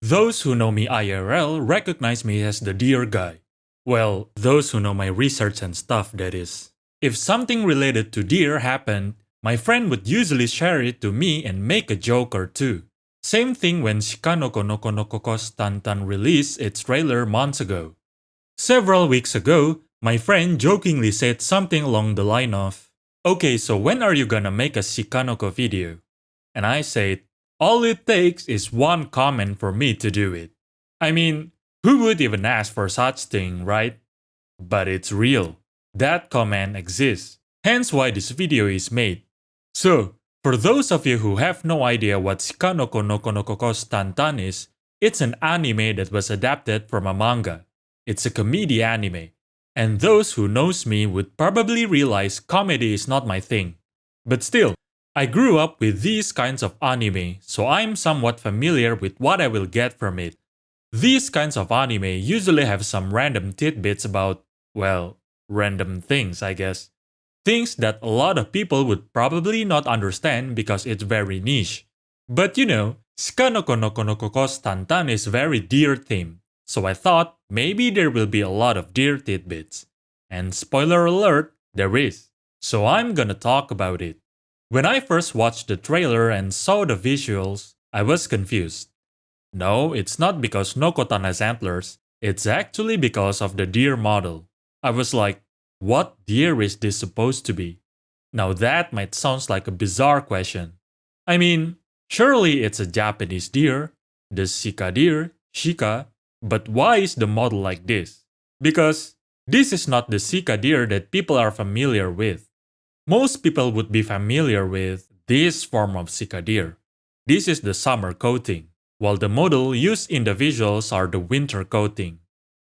Those who know me IRL recognize me as the deer guy. Well, those who know my research and stuff, that is. If something related to deer happened, my friend would usually share it to me and make a joke or two. Same thing when Shikanoko Nokonoko Koshitantan released its trailer months ago. Several weeks ago, my friend jokingly said something along the line of, "Okay, so when are you gonna make a Shikanoko video?" And I said, all it takes is one comment for me to do it. I mean, who would even ask for such thing, right? But it's real. That comment exists, hence why this video is made. So, for those of you who have no idea what Shikanoko Nokonoko Koshitantan is, it's an anime that was adapted from a manga. It's a comedy anime, and those who knows me would probably realize comedy is not my thing. But still, I grew up with these kinds of anime, so I'm somewhat familiar with what I will get from it. These kinds of anime usually have some random tidbits about, well, random things, I guess. Things that a lot of people would probably not understand because it's very niche. But you know, Shikanoko Nokonoko Koshitantan is very deer themed, so I thought maybe there will be a lot of deer tidbits. And spoiler alert, there is. So I'm gonna talk about it. When I first watched the trailer and saw the visuals, I was confused. No, it's not because Nokotan has antlers, it's actually because of the deer model. I was like, what deer is this supposed to be? Now that might sound like a bizarre question. I mean, surely it's a Japanese deer, the shika deer, shika, but why is the model like this? Because this is not the shika deer that people are familiar with. Most people would be familiar with this form of shika deer. This is the summer coating, while the model used in the visuals are the winter coating.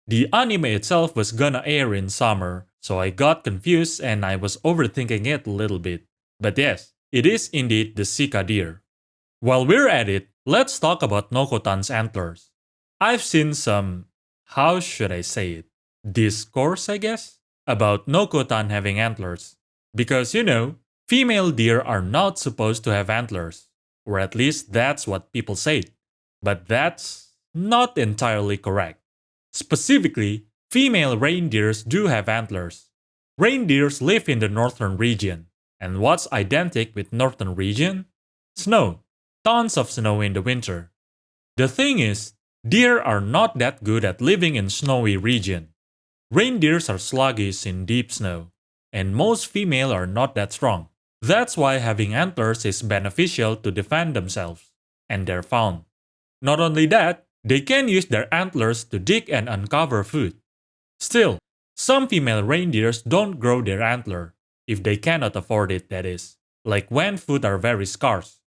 The anime itself was gonna air in summer, so I got confused and I was overthinking it a little bit. But yes, it is indeed the shika deer. While we're at it, let's talk about Nokotan's antlers. I've seen some, how should I say it, discourse I guess, about Nokotan having antlers. Because you know, female deer are not supposed to have antlers, or at least that's what people say. But that's not entirely correct. Specifically, female reindeers do have antlers. Reindeers live in the northern region, and what's identical with northern region? Snow. Tons of snow in the winter. The thing is, deer are not that good at living in snowy region. Reindeers are sluggish in deep snow, and most female are not that strong. That's why having antlers is beneficial to defend themselves, and they're found. Not only that, they can use their antlers to dig and uncover food. Still, some female reindeers don't grow their antler, if they cannot afford it that is, like when food are very scarce.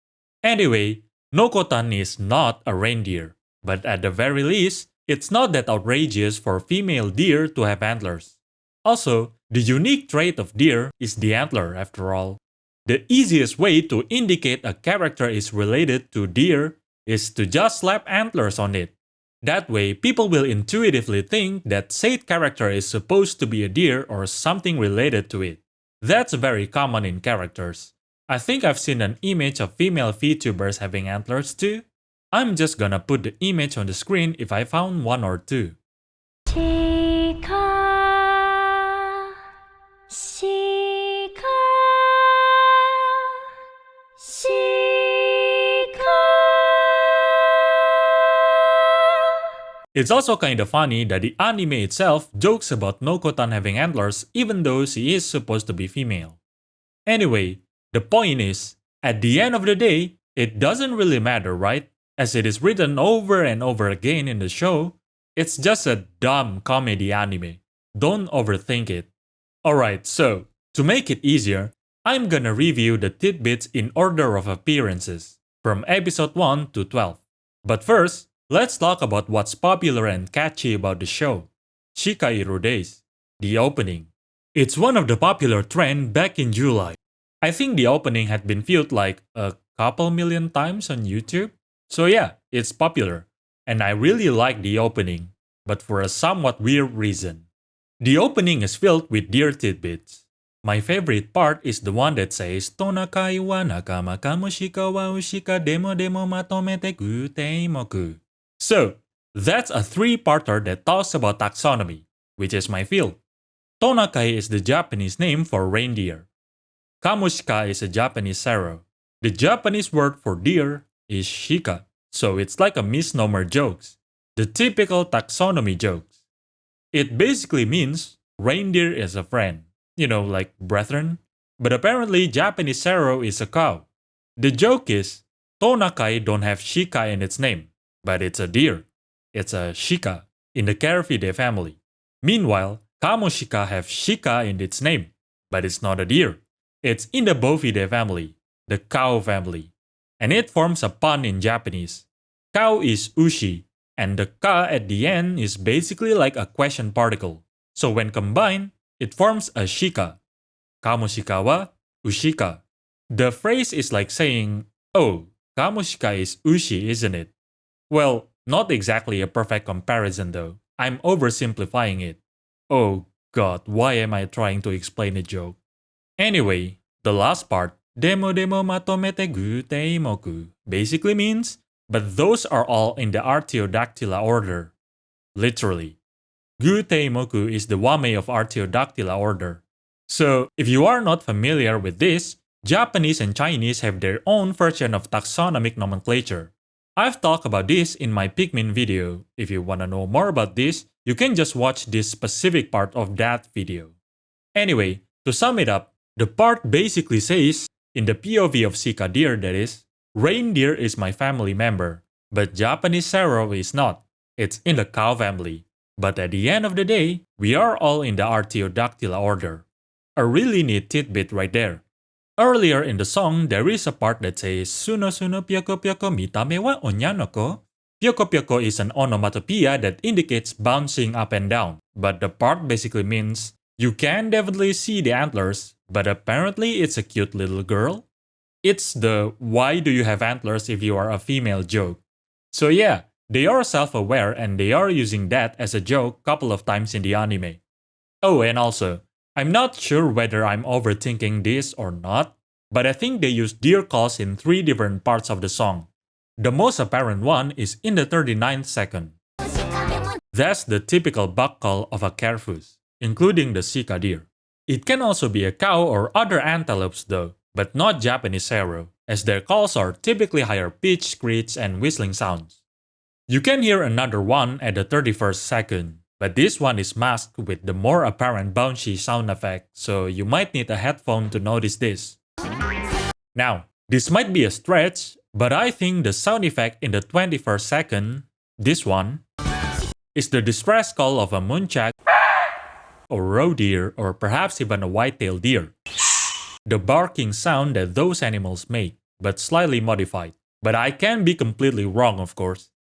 Anyway, Nokotan is not a reindeer, but at the very least, it's not that outrageous for female deer to have antlers. Also, the unique trait of deer is the antler after all. The easiest way to indicate a character is related to deer is to just slap antlers on it. That way, people will intuitively think that said character is supposed to be a deer or something related to it. That's very common in characters. I think I've seen an image of female VTubers having antlers too. I'm just gonna put the image on the screen if I found one or two. Shika, shika, shika. It's also kinda funny that the anime itself jokes about Nokotan having antlers even though she is supposed to be female. Anyway, the point is, at the end of the day, it doesn't really matter, right? As it is written over and over again in the show, it's just a dumb comedy anime. Don't overthink it. Alright, so, to make it easier, I'm gonna review the tidbits in order of appearances, from episode 1 to 12. But first, let's talk about what's popular and catchy about the show. Shikairu Days, the opening. It's one of the popular trend back in July. I think the opening had been viewed like a couple million times on YouTube. So yeah, it's popular. And I really like the opening, but for a somewhat weird reason. The opening is filled with deer tidbits. My favorite part is the one that says Tonakai wa nakama kamo shika wa ushika demo matomete ku teimoku. So, that's a three-parter that talks about taxonomy, which is my field. Tonakai is the Japanese name for reindeer. Kamoshika is a Japanese sarrow. The Japanese word for deer is shika, so it's like a misnomer jokes, the typical taxonomy jokes. It basically means reindeer is a friend, like brethren. But apparently Japanese sarrow is a cow. The joke is, Tonakai don't have shika in its name, but it's a deer. It's a shika in the Carafidae family. Meanwhile, Kamoshika have shika in its name, but it's not a deer. It's in the Bovidae family, the cow family. And it forms a pun in Japanese. Cow is ushi, and the ka at the end is basically like a question particle. So when combined, it forms a shika. Kamoshika wa ushika. The phrase is like saying, oh, Kamoshika is ushi, isn't it? Well, not exactly a perfect comparison though. I'm oversimplifying it. Oh god, why am I trying to explain a joke? Anyway, the last part, demo matomete gu teimoku, basically means, but those are all in the Artiodactyla order. Literally. Gu teimoku is the wame of Artiodactyla order. So, if you are not familiar with this, Japanese and Chinese have their own version of taxonomic nomenclature. I've talked about this in my Pikmin video. If you wanna know more about this, you can just watch this specific part of that video. Anyway, to sum it up, the part basically says, in the POV of Shika deer that is, reindeer is my family member, but Japanese sarrow is not. It's in the cow family. But at the end of the day, we are all in the Artiodactyla order. A really neat tidbit right there. Earlier in the song, there is a part that says Suno suno pyoko pyoko mitame wa onyanoko. Pyoko pyoko is an onomatopoeia that indicates bouncing up and down, but the part basically means you can definitely see the antlers, but apparently it's a cute little girl. It's the why do you have antlers if you are a female joke. So yeah, they are self-aware and they are using that as a joke couple of times in the anime. Oh, and also, I'm not sure whether I'm overthinking this or not, but I think they use deer calls in 3 different parts of the song. The most apparent one is in the 39th second. That's the typical buck call of a carefus, including the shika deer. It can also be a cow or other antelopes though, but not Japanese sarrow, as their calls are typically higher pitched screech and whistling sounds. You can hear another one at the 31st second. But this one is masked with the more apparent bouncy sound effect, so you might need a headphone to notice this. Now, this might be a stretch, but I think the sound effect in the 21st second, this one, is the distress call of a Muntiacus or roe deer or perhaps even a white-tailed deer. The barking sound that those animals make, but slightly modified. But I can be completely wrong, of course.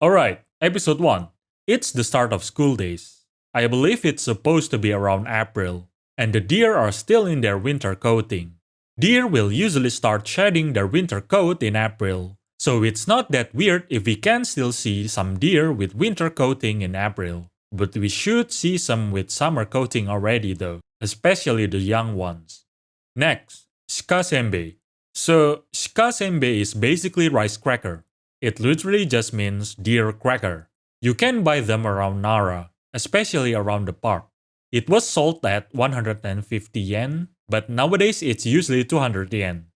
Alright, episode 1. It's the start of school days. I believe it's supposed to be around April, and the deer are still in their winter coating. Deer will usually start shedding their winter coat in April, so it's not that weird if we can still see some deer with winter coating in April. But we should see some with summer coating already though, especially the young ones. Next, shika senbei. So, shika senbei is basically rice cracker. It literally just means deer cracker. You can buy them around Nara, especially around the park. It was sold at 150 yen, but nowadays it's usually 200 yen.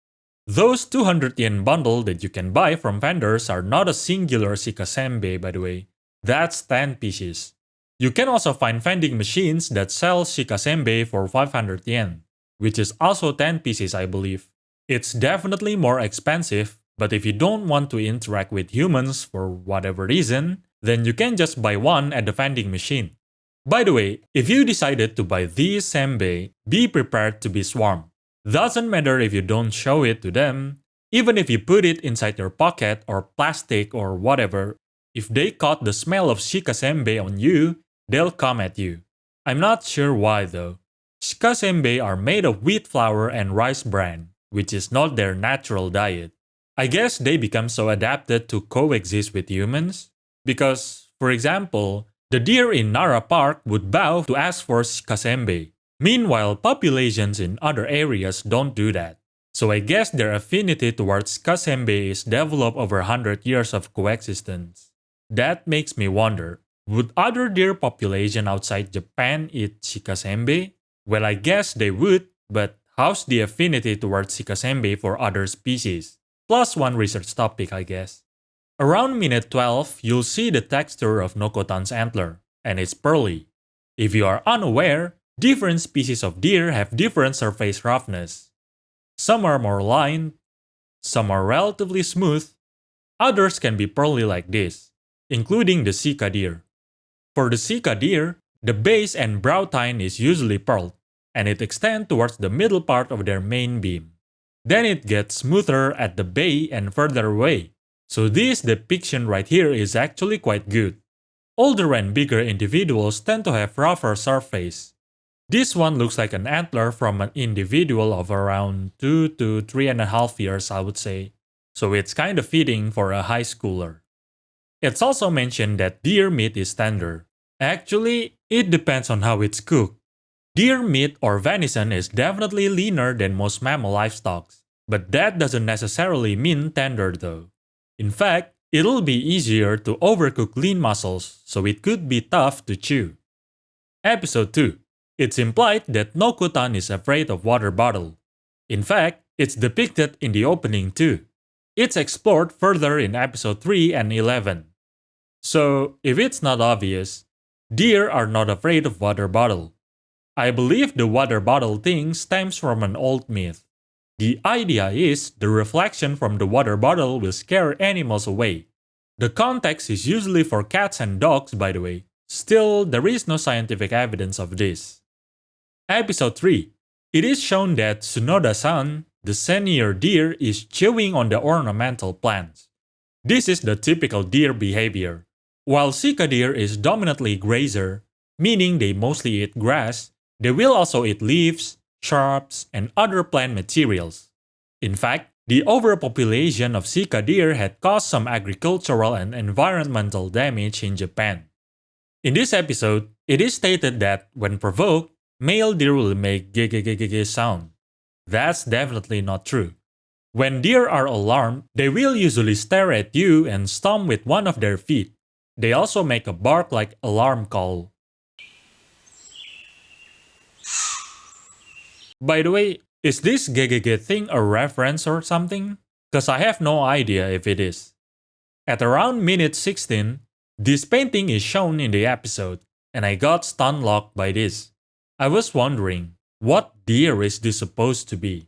Those 200 yen bundle that you can buy from vendors are not a singular shika senbei, by the way. That's 10 pieces. You can also find vending machines that sell shika senbei for 500 yen, which is also 10 pieces I believe. It's definitely more expensive, but if you don't want to interact with humans for whatever reason, then you can just buy one at the vending machine. By the way, if you decided to buy these senbei, be prepared to be swarmed. Doesn't matter if you don't show it to them, even if you put it inside your pocket or plastic or whatever, if they caught the smell of shika senbei on you, they'll come at you. I'm not sure why though. Shika senbei are made of wheat flour and rice bran, which is not their natural diet. I guess they become so adapted to coexist with humans. Because, for example, the deer in Nara Park would bow to ask for shika senbei. Meanwhile, populations in other areas don't do that. So I guess their affinity towards shika senbei is developed over 100 years of coexistence. That makes me wonder, would other deer population outside Japan eat shika senbei? Well, I guess they would, but how's the affinity towards shika senbei for other species? Plus one research topic, I guess. Around minute 12, you'll see the texture of Nokotan's antler, and it's pearly. If you are unaware, different species of deer have different surface roughness. Some are more lined, some are relatively smooth, others can be pearly like this, including the shika deer. For the shika deer, the base and brow tine is usually pearled, and it extends towards the middle part of their main beam. Then it gets smoother at the bay and further away. So this depiction right here is actually quite good. Older and bigger individuals tend to have rougher surface. This one looks like an antler from an individual of around 2 to 3.5 years, I would say. So it's kind of fitting for a high schooler. It's also mentioned that deer meat is tender. Actually, it depends on how it's cooked. Deer meat or venison is definitely leaner than most mammal livestock, but that doesn't necessarily mean tender though. In fact, it'll be easier to overcook lean muscles, so it could be tough to chew. Episode 2. It's implied that Nokotan is afraid of water bottle. In fact, it's depicted in the opening too. It's explored further in episode 3 and 11. So, if it's not obvious, deer are not afraid of water bottle. I believe the water bottle thing stems from an old myth. The idea is the reflection from the water bottle will scare animals away. The context is usually for cats and dogs, by the way. Still, there is no scientific evidence of this. Episode 3. It is shown that Tsunoda-san, the senior deer, is chewing on the ornamental plants. This is the typical deer behavior. While shika deer is dominantly grazer, meaning they mostly eat grass, they will also eat leaves, shrubs, and other plant materials. In fact, the overpopulation of shika deer had caused some agricultural and environmental damage in Japan. In this episode, it is stated that when provoked, male deer will make ge sound. That's definitely not true. When deer are alarmed, they will usually stare at you and stomp with one of their feet. They also make a bark-like alarm call. By the way, is this ge thing a reference or something? Cause I have no idea if it is. At around minute 16, this painting is shown in the episode, and I got stun-locked by this. I was wondering, what deer is this supposed to be?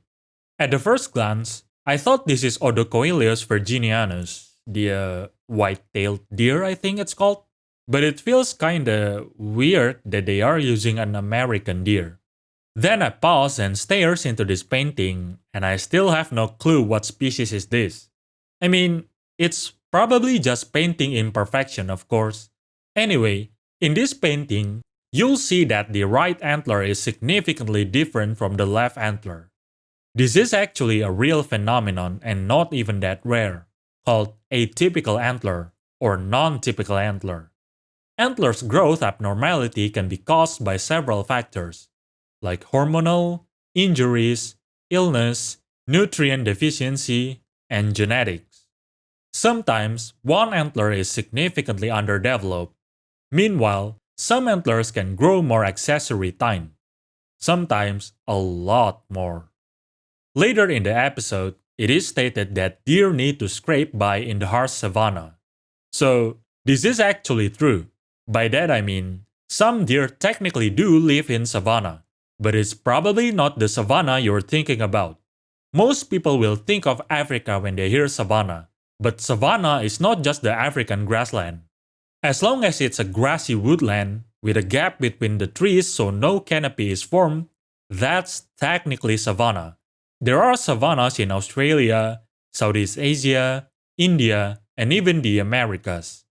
At the first glance, I thought this is Odocoileus virginianus, the white-tailed deer I think it's called. But it feels kinda weird that they are using an American deer. Then I pause and stares into this painting, and I still have no clue what species is this. I mean, it's probably just painting imperfection, of course. Anyway, in this painting, you'll see that the right antler is significantly different from the left antler. This is actually a real phenomenon and not even that rare, called atypical antler or non-typical antler. Antlers' growth abnormality can be caused by several factors, like hormonal, injuries, illness, nutrient deficiency, and genetics. Sometimes one antler is significantly underdeveloped. Meanwhile, some antlers can grow more accessory tine. Sometimes a lot more. Later in the episode, it is stated that deer need to scrape by in the harsh savanna. So, this is actually true. By that I mean, some deer technically do live in savanna, but it's probably not the savanna you're thinking about. Most people will think of Africa when they hear savanna, but savanna is not just the African grassland. As long as it's a grassy woodland with a gap between the trees so no canopy is formed, that's technically savanna. There are savannas in Australia, Southeast Asia, India, and even the Americas.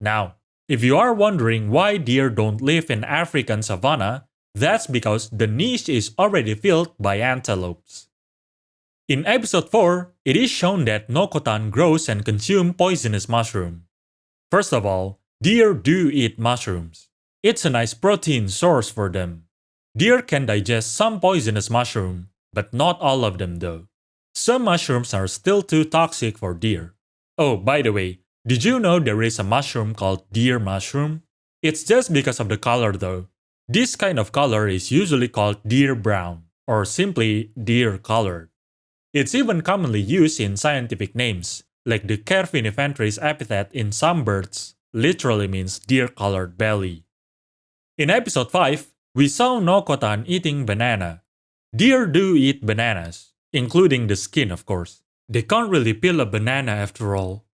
Now, if you are wondering why deer don't live in African savanna, that's because the niche is already filled by antelopes. In episode 4, it is shown that Nokotan grows and consumes poisonous mushroom. First of all, deer do eat mushrooms. It's a nice protein source for them. Deer can digest some poisonous mushroom, but not all of them though. Some mushrooms are still too toxic for deer. Oh, by the way, Did you know there is a mushroom called deer mushroom? It's just because of the color though. This kind of color is usually called deer brown, or simply deer colored. It's even commonly used in scientific names, like the Cerviniventris epithet in some birds literally means deer-colored belly. In episode 5, we saw Nokotan eating banana. Deer do eat bananas, including the skin of course. They can't really peel a banana after all.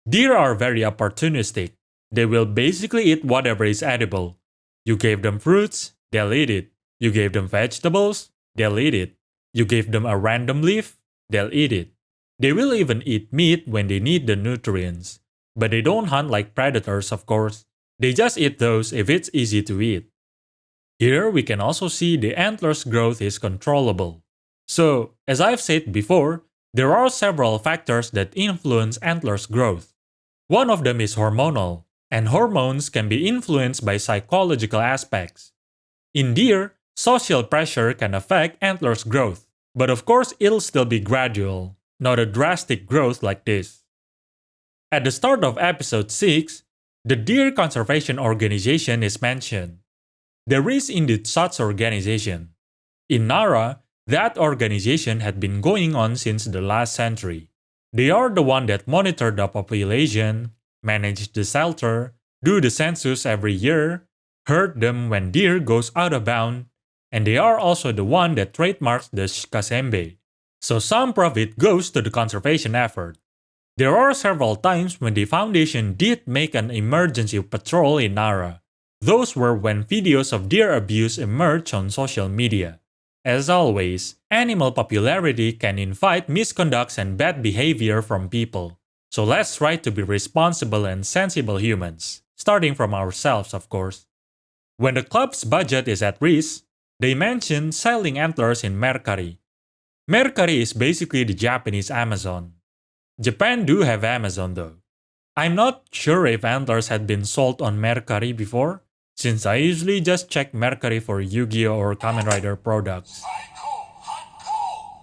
Deer are very opportunistic. They will basically eat whatever is edible. You gave them fruits, they'll eat it. You gave them vegetables, they'll eat it. You gave them a random leaf, they'll eat it. They will even eat meat when they need the nutrients. But they don't hunt like predators, of course. They just eat those if it's easy to eat. Here we can also see the antlers' growth is controllable. So, as I've said before, there are several factors that influence antlers' growth. One of them is hormonal, and hormones can be influenced by psychological aspects. In deer, social pressure can affect antlers' growth, but of course it'll still be gradual, not a drastic growth like this. At the start of episode 6, the Deer Conservation Organization is mentioned. There is indeed such organization. In Nara, that organization had been going on since the last century. They are the one that monitor the population, manage the shelter, do the census every year, herd them when deer goes out of bound, and they are also the one that trademarks the shika senbei. So some profit goes to the conservation effort. There are several times when the foundation did make an emergency patrol in Nara. Those were when videos of deer abuse emerged on social media. As always, animal popularity can invite misconducts and bad behavior from people. So let's try to be responsible and sensible humans, starting from ourselves of course. When the club's budget is at risk, they mention selling antlers in Mercari. Mercari is basically the Japanese Amazon. Japan do have Amazon though. I'm not sure if antlers had been sold on Mercari before, since I usually just check Mercari for Yu-Gi-Oh or Kamen Rider products.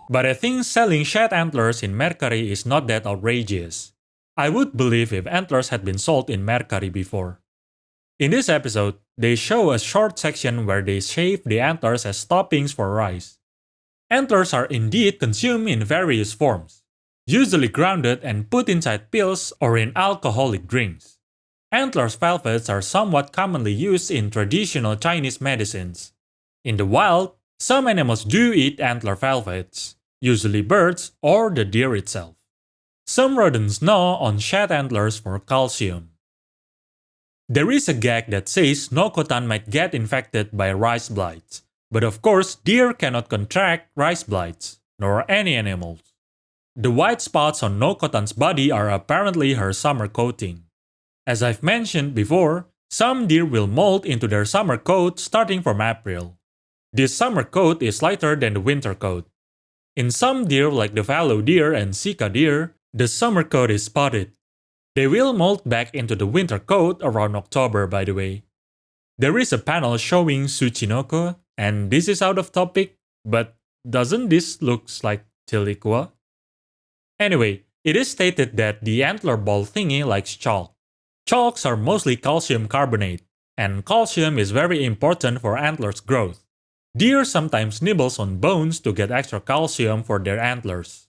But I think selling shed antlers in Mercari is not that outrageous. I would believe if antlers had been sold in Mercari before. In this episode, they show a short section where they shave the antlers as toppings for rice. Antlers are indeed consumed in various forms, usually grounded and put inside pills or in alcoholic drinks. Antlers velvets are somewhat commonly used in traditional Chinese medicines. In the wild, some animals do eat antler velvets, usually birds or the deer itself. Some rodents gnaw on shed antlers for calcium. There is a gag that says Nokotan might get infected by rice blight, but of course deer cannot contract rice blights, nor any animals. The white spots on Nokotan's body are apparently her summer coating. As I've mentioned before, some deer will molt into their summer coat starting from April. This summer coat is lighter than the winter coat. In some deer like the fallow deer and shika deer, the summer coat is spotted. They will molt back into the winter coat around October by the way. There is a panel showing Tsuchinoko, and this is out of topic, but doesn't this looks like Tiliqua? Anyway, it is stated that the antler ball thingy likes chalk. Chalks are mostly calcium carbonate, and calcium is very important for antlers' growth. Deer sometimes nibbles on bones to get extra calcium for their antlers.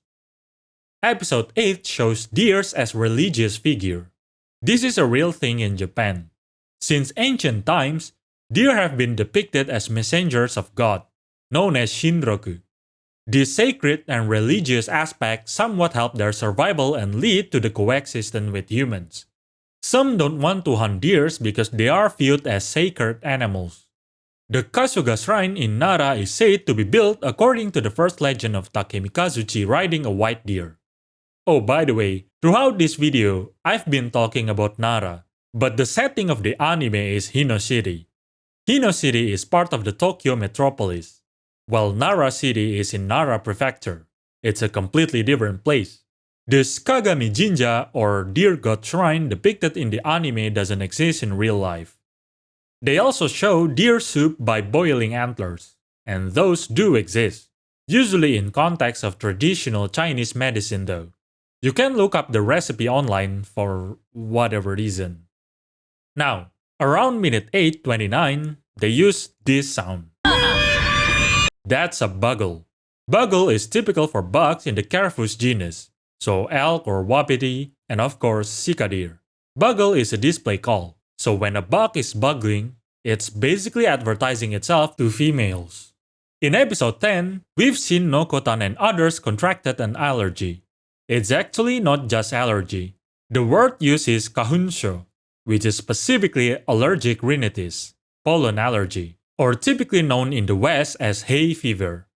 Episode 8 shows deers as religious figure. This is a real thing in Japan. Since ancient times, deer have been depicted as messengers of God, known as Shinroku. This sacred and religious aspect somewhat help their survival and lead to the coexistence with humans. Some don't want to hunt deers because they are viewed as sacred animals. The Kasuga Shrine in Nara is said to be built according to the first legend of Takemikazuchi riding a white deer. Oh, by the way, throughout this video, I've been talking about Nara, but the setting of the anime is Hino City. Hino City is part of the Tokyo metropolis, while Nara City is in Nara Prefecture. It's a completely different place. The Kagami Jinja or Deer God Shrine depicted in the anime doesn't exist in real life. They also show deer soup by boiling antlers, and those do exist, usually in context of traditional Chinese medicine though. You can look up the recipe online for whatever reason. Now, around minute 8:29, they use this sound. That's a bugle. Bugle is typical for bugs in the Carafus genus, so elk or wapiti, and of course shika deer. Bugle is a display call, so when a bug is bugling, it's basically advertising itself to females. In episode 10, we've seen Nokotan and others contracted an allergy. It's actually not just allergy. The word used is kahunsho, which is specifically allergic rhinitis, pollen allergy, or typically known in the West as hay fever.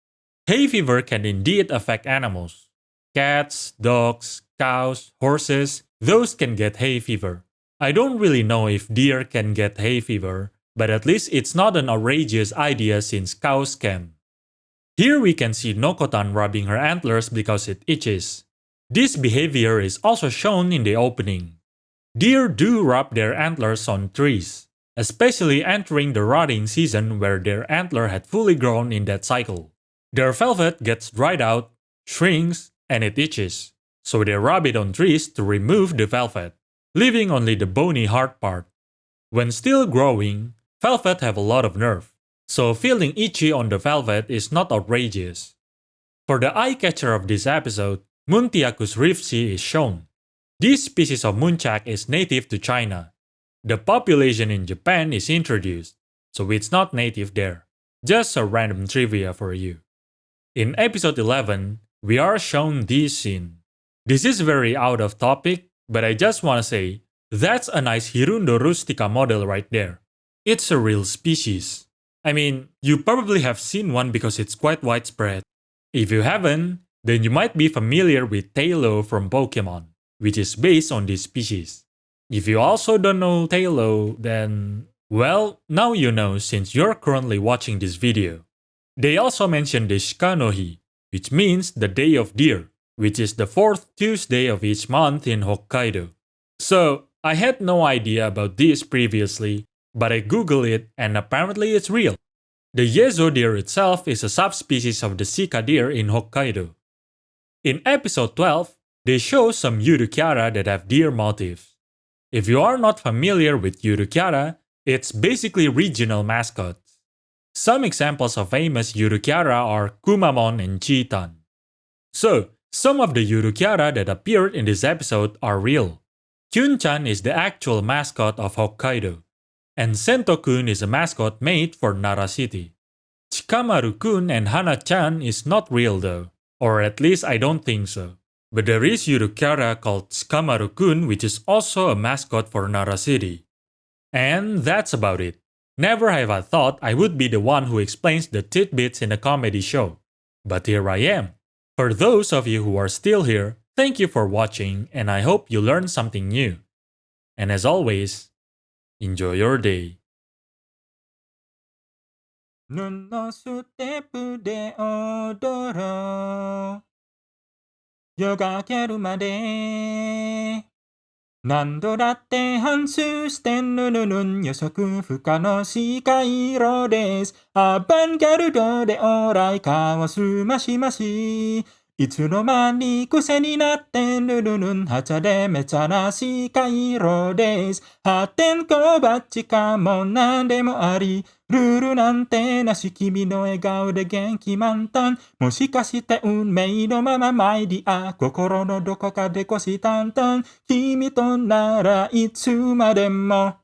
Hay fever can indeed affect animals. Cats, dogs, cows, horses, those can get hay fever. I don't really know if deer can get hay fever, but at least it's not an outrageous idea since cows can. Here we can see Nokotan rubbing her antlers because it itches. This behavior is also shown in the opening. Deer do rub their antlers on trees, especially entering the rotting season where their antler had fully grown in that cycle. Their velvet gets dried out, shrinks, and it itches, so they rub it on trees to remove the velvet, leaving only the bony hard part. When still growing, velvet have a lot of nerve, so feeling itchy on the velvet is not outrageous. For the eye catcher of this episode, Muntiacus reevesi is shown. This species of muntjac is native to China. The population in Japan is introduced, so it's not native there. Just a random trivia for you. In episode 11, we are shown this scene. This is very out of topic, but I just wanna say, that's a nice Hirundo rustica model right there. It's a real species. I mean, you probably have seen one because it's quite widespread. If you haven't, then you might be familiar with Tailo from Pokemon, which is based on this species. If you also don't know Tailo, then, well, now you know since you're currently watching this video. They also mentioned the shika no hi, which means the Day of Deer, which is the 4th Tuesday of each month in Hokkaido. So, I had no idea about this previously, but I googled it and apparently it's real. The Yezo deer itself is a subspecies of the shika deer in Hokkaido. In episode 12, they show some yuru-chara that have deer motifs. If you are not familiar with yuru-chara, it's basically regional mascots. Some examples of famous yuru-chara are Kumamon and Chitan. So, some of the yuru-chara that appeared in this episode are real. Kyun-chan is the actual mascot of Hokkaido, and Sento-kun is a mascot made for Nara City. Chikamaru-kun and Hana-chan is not real though, or at least I don't think so. But there is yuru-chara called Chikamaru-kun which is also a mascot for Nara City. And that's about it. Never have I thought I would be the one who explains the tidbits in a comedy show. But here I am. For those of you who are still here, thank you for watching and I hope you learned something new. And as always, enjoy your day. 布ステップで踊ろう夜が明けるまで何度だって反芻してぬぬぬん予測不可の視界色ですアバンギャルドでオーライカオスマシマシいつの間に癖になってぬぬぬんはちゃでめちゃな視界色です発展こばっちかもなんでもありルールなんてなし君の笑顔で元気満タンもしかして運命のまま参り心のどこかで虎視眈々君とならいつまでも